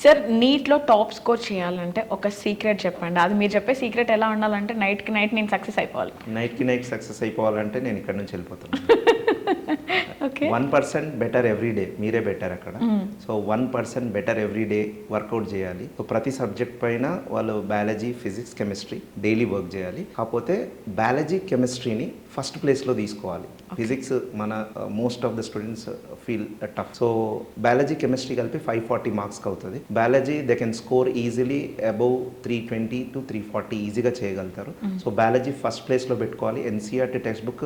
Sir నీట్లో top score చేయాలంటే ఒక secret చెప్పండి. అది మీరు చెప్పే సీక్రెట్ ఎలా ఉండాలంటే నైట్కి నైట్ నేను సక్సెస్ అయిపోవాలి. నైట్కి నైట్ సక్సెస్ అయిపోవాలంటే నేను ఇక్కడ నుంచి వెళ్ళిపోతాను. ఓకే, 1% బెటర్ ఎవ్రీ డే, మీరే బెటర్ అక్కడ. So 1% better every day workout చేయాలి. సో ప్రతి సబ్జెక్ట్ పైన వాళ్ళు biology, physics, chemistry daily work చేయాలి. కాకపోతే బయాలజీ, కెమిస్ట్రీని ఫస్ట్ ప్లేస్లో తీసుకోవాలి. ఫిజిక్స్ మన most of the students feel tough. So biology, chemistry కలిపి 540 మార్క్స్కి అవుతుంది. Biology they can score easily above 320 to 340 ఈజీగా చేయగలుగుతారు. సో బయాలజీ ఫస్ట్ ప్లేస్లో పెట్టుకోవాలి. ఎన్సీఆర్టీ టెక్స్ట్ బుక్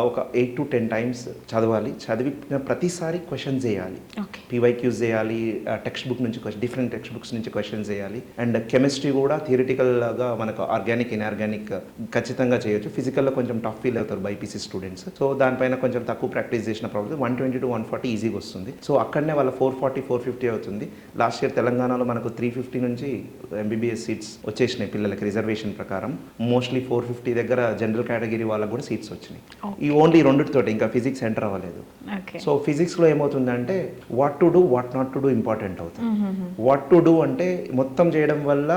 ఒక 8 to 10 టైమ్స్ చదవాలి. చదివిన ప్రతిసారి క్వశ్చన్స్ చేయాలి, పీవైక్యూస్ చేయాలి, టెక్స్ట్ బుక్ నుంచి డిఫరెంట్ టెక్స్ట్ బుక్స్ నుంచి క్వశ్చన్స్ చేయాలి. అండ్ కెమిస్ట్రీ కూడా థియరిటికల్గా మనకు ఆర్గానిక్, ఇన్ఆర్గానిక్ ఖచ్చితంగా చేయొచ్చు. ఫిజికల్లో కొంచెం టఫ్ ఫీల్ అవుతారు బైపీసీ స్టూడెంట్స్. సో దానిపైన కొంచెం తక్కువ ప్రాక్టీస్ చేసిన ప్రాబ్లం 120 to 140 ఈజీగా వస్తుంది. సో అక్కడనే వాళ్ళ 440, 450 అవుతుంది. లాస్ట్ ఇయర్ తెలంగాణలో మనకు 350 నుంచి ఎంబీబీఎస్ సీట్స్ వచ్చేసినాయి పిల్లలకి రిజర్వేషన్ ప్రకారం. మోస్ట్లీ 450 దగ్గర జనరల్ కేటగిరీ వాళ్ళకు కూడా సీట్స్ వచ్చినాయి. ఈ ఓన్లీ రెండుతోటి, ఇంకా ఫిజిక్స్ ఎంటర్ అవ్వలేదు. సో ఫిజిక్స్లో ఏమవుతుందంటే what to do, what not to do important అవుతుంది. వాట్ టు డూ అంటే మొత్తం చేయడం వల్ల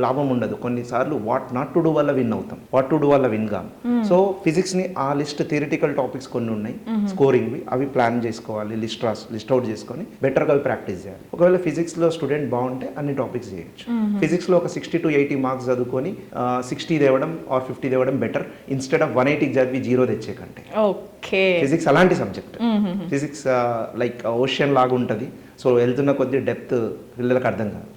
లాభం ఉండదు. కొన్నిసార్లు వాట్ నాట్ టు డూ వల్ల విన్ అవుతాం, వాట్ టు డూ వల్ల విన్ కాం. సో ఫిజిక్స్ని ఆ లిస్ట్ థియరిటికల్ టాపిక్స్ కొన్ని ఉన్నాయి స్కోరింగ్వి, అవి ప్లాన్ చేసుకోవాలి, లిస్ట్ అవుట్ చేసుకొని బెటర్గా ప్రాక్టీస్ చేయాలి. ఒకవేళ ఫిజిక్స్లో స్టూడెంట్ బాగుంటే అన్ని టాపిక్స్ చేయొచ్చు. ఫిజిక్స్లో ఒక 60 to 80 మార్క్స్ చదువుకొని 60 తేవడం ఆర్ 50 తేవడం బెటర్, ఇన్స్టెడ్ ఆఫ్ 180 చదివి 0 తెచ్చే కంటే. ఓకే, ఫిజిక్స్ అలాంటి సబ్జెక్ట్. ఫిజిక్స్ లైక్ ఓషన్ లాగా ఉంటుంది. సో వెళ్తున్న కొద్ది డెప్త్ పిల్లలకు అర్థం కాదు.